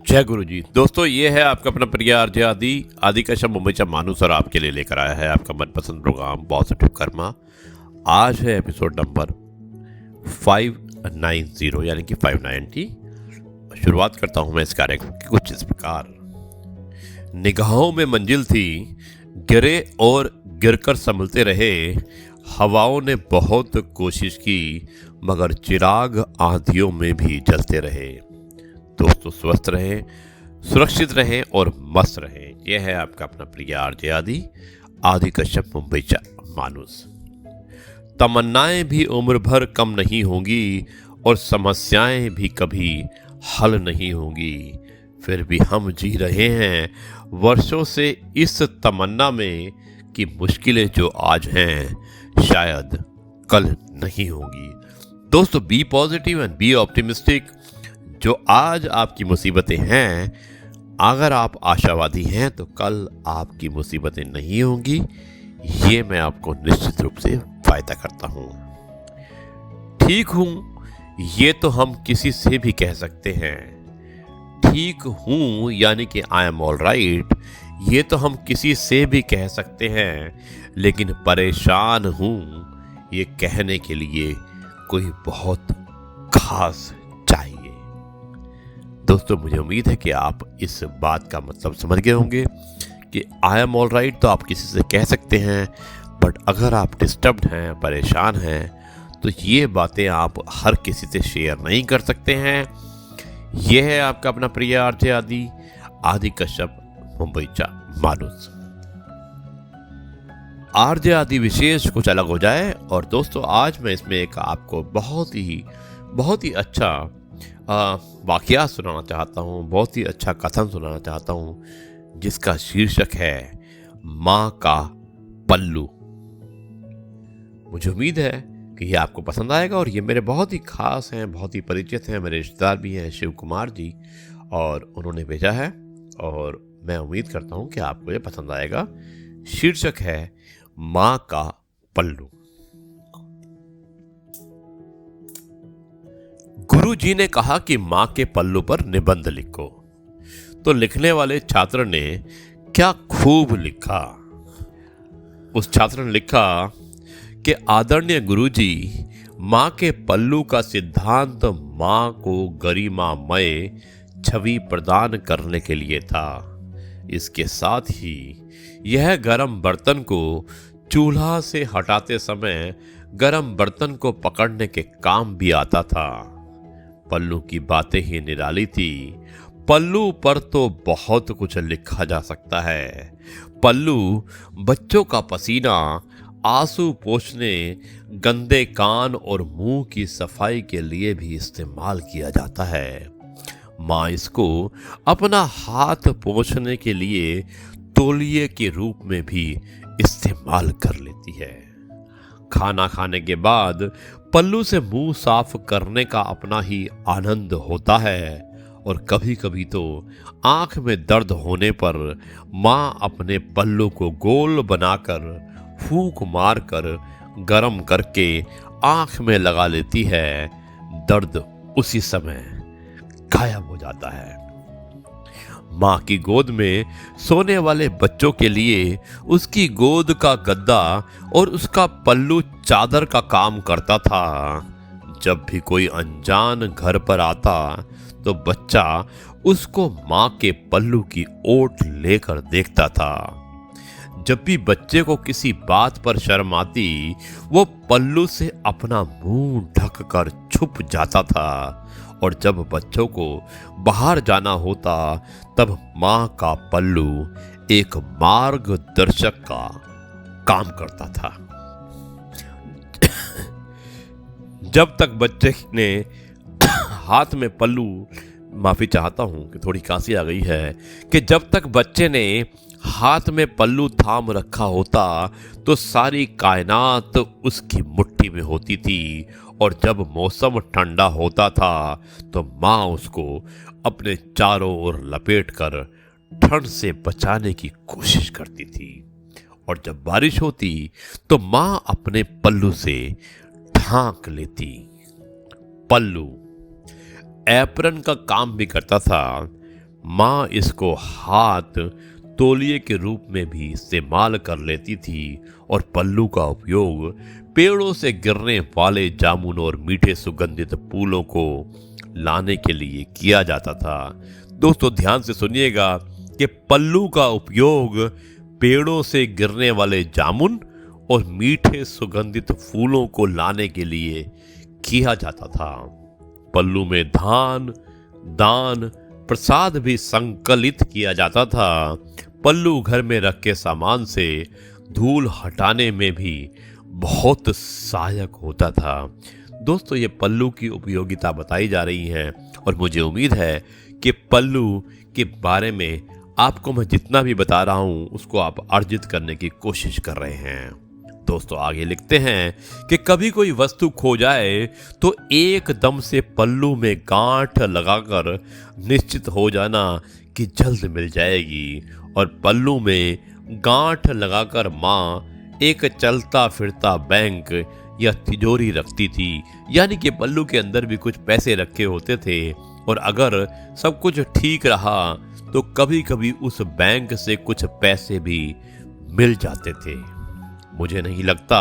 जय गुरु जी। दोस्तों, ये है आपका अपना प्रिय आरजे आदि का शब्द मुंबई मानूस और आपके लिए लेकर आया है आपका मनपसंद प्रोग्राम पॉजिटिव कर्मा। आज है एपिसोड नंबर 590 यानी कि 590। शुरुआत करता हूं मैं इस कार्यक्रम की कुछ इस प्रकार। निगाहों में मंजिल थी, गिरे और गिरकर संभलते रहे। हवाओं ने बहुत कोशिश की मगर चिराग आंधियों में भी जलते रहे। दोस्तों, स्वस्थ रहें, सुरक्षित रहें और मस्त रहें। यह है आपका अपना प्रिय आरजे आदि कश्यप मुंबई मानूस। तमन्नाएं भी उम्र भर कम नहीं होंगी और समस्याएं भी कभी हल नहीं होंगी। फिर भी हम जी रहे हैं वर्षों से इस तमन्ना में कि मुश्किलें जो आज हैं शायद कल नहीं होंगी। दोस्तों, be positive and be optimistic. जो आज आपकी मुसीबतें हैं, अगर आप आशावादी हैं तो कल आपकी मुसीबतें नहीं होंगी। ये मैं आपको निश्चित रूप से फायदा करता हूँ। ठीक हूँ, ये तो हम किसी से भी कह सकते हैं। ठीक हूँ यानी कि आई एम ऑल राइट, ये तो हम किसी से भी कह सकते हैं। लेकिन परेशान हूँ ये कहने के लिए कोई बहुत खास चाहिए। दोस्तों, मुझे उम्मीद है कि आप इस बात का मतलब समझ गए होंगे कि आई एम ऑल राइट तो आप किसी से कह सकते हैं, बट अगर आप डिस्टर्ब्ड हैं, परेशान हैं, तो ये बातें आप हर किसी से शेयर नहीं कर सकते हैं। यह है आपका अपना प्रिय आरजे आदि कश्यप मुंबई मानूस। आरजे आदि विशेष कुछ अलग हो जाए। और दोस्तों, आज मैं इसमें एक आपको बहुत ही अच्छा वाकया सुनाना चाहता हूँ, बहुत ही अच्छा कथन सुनाना चाहता हूँ, जिसका शीर्षक है माँ का पल्लू। मुझे उम्मीद है कि ये आपको पसंद आएगा। और ये मेरे बहुत ही खास हैं, बहुत ही परिचित हैं, मेरे रिश्तेदार भी हैं, शिव कुमार जी, और उन्होंने भेजा है और मैं उम्मीद करता हूँ कि आपको ये पसंद आएगा। शीर्षक है माँ का पल्लू। गुरु जी ने कहा कि माँ के पल्लू पर निबंध लिखो। तो लिखने वाले छात्र ने क्या खूब लिखा। उस छात्र ने लिखा कि आदरणीय गुरु जी, माँ के पल्लू का सिद्धांत माँ को गरिमामय छवि प्रदान करने के लिए था। इसके साथ ही यह गर्म बर्तन को चूल्हा से हटाते समय गर्म बर्तन को पकड़ने के काम भी आता था। पल्लू की बातें ही निराली थी। पल्लू पर तो बहुत कुछ लिखा जा सकता है। पल्लू बच्चों का पसीना, आंसू पोंछने, गंदे कान और मुंह की सफाई के लिए भी इस्तेमाल किया जाता है। माँ इसको अपना हाथ पोंछने के लिए तौलिए के रूप में भी इस्तेमाल कर लेती है। खाना खाने के बाद पल्लू से मुंह साफ करने का अपना ही आनंद होता है। और कभी कभी तो आंख में दर्द होने पर माँ अपने पल्लू को गोल बनाकर फूंक मारकर गर्म करके आंख में लगा लेती है। दर्द उसी समय गायब हो जाता है। माँ की गोद में सोने वाले बच्चों के लिए उसकी गोद का गद्दा और उसका पल्लू चादर का काम करता था। जब भी कोई अनजान घर पर आता तो बच्चा उसको माँ के पल्लू की ओट लेकर देखता था। जब भी बच्चे को किसी बात पर शर्म आती, वो पल्लू से अपना मुंह ढक कर छुप जाता था। और जब बच्चों को बाहर जाना होता, तब माँ का पल्लू एक मार्गदर्शक का काम करता था। जब तक बच्चे ने हाथ में पल्लू, माफी चाहता हूं कि थोड़ी खांसी आ गई है, कि जब तक बच्चे ने हाथ में पल्लू थाम रखा होता तो सारी कायनात उसकी मुट्ठी में होती थी। और जब मौसम ठंडा होता था तो माँ उसको अपने चारों ओर लपेटकर ठंड से बचाने की कोशिश करती थी। और जब बारिश होती तो माँ अपने पल्लू से ढांक लेती। पल्लू एप्रन का काम भी करता था। माँ इसको हाथ तौलिए के रूप में भी इस्तेमाल कर लेती थी और पल्लू का उपयोग पेड़ों से गिरने वाले जामुन और मीठे सुगंधित फूलों को लाने के लिए किया जाता था। दोस्तों ध्यान से सुनिएगा कि पल्लू का उपयोग पेड़ों से गिरने वाले जामुन और मीठे सुगंधित फूलों को लाने के लिए किया जाता था। पल्लू में धान, दान, प्रसाद भी संकलित किया जाता था। पल्लू घर में रखे सामान से धूल हटाने में भी बहुत सहायक होता था। दोस्तों ये पल्लू की उपयोगिता बताई जा रही है और मुझे उम्मीद है कि पल्लू के बारे में आपको मैं जितना भी बता रहा हूं उसको आप अर्जित करने की कोशिश कर रहे हैं। दोस्तों आगे लिखते हैं कि कभी कोई वस्तु खो जाए तो एकदम से पल्लू में गांठ लगाकर निश्चित हो जाना कि जल्द मिल जाएगी। और पल्लू में गांठ लगाकर माँ एक चलता फिरता बैंक या तिजोरी रखती थी, यानी कि पल्लू के अंदर भी कुछ पैसे रखे होते थे और अगर सब कुछ ठीक रहा तो कभी कभी उस बैंक से कुछ पैसे भी मिल जाते थे। मुझे नहीं लगता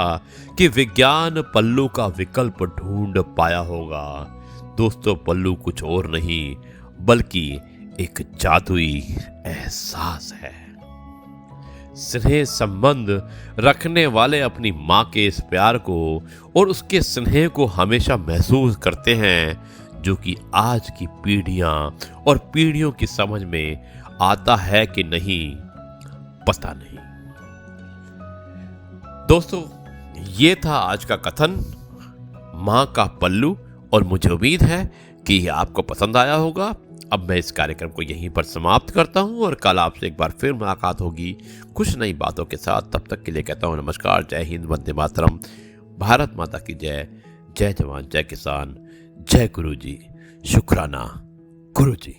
कि विज्ञान पल्लू का विकल्प ढूंढ पाया होगा। दोस्तों पल्लू कुछ और नहीं बल्कि एक जादुई एहसास है। स्नेह संबंध रखने वाले अपनी माँ के इस प्यार को और उसके स्नेह को हमेशा महसूस करते हैं, जो कि आज की पीढ़ियां और पीढ़ियों की समझ में आता है कि नहीं पता नहीं। दोस्तों ये था आज का कथन माँ का पल्लू और मुझे उम्मीद है कि ये आपको पसंद आया होगा। अब मैं इस कार्यक्रम को यहीं पर समाप्त करता हूं और कल आपसे एक बार फिर मुलाकात होगी कुछ नई बातों के साथ। तब तक के लिए कहता हूं नमस्कार, जय हिंद, वंदे मातरम, भारत माता की जय, जय जवान, जय किसान, जय गुरु जी, शुक्राना गुरु जी।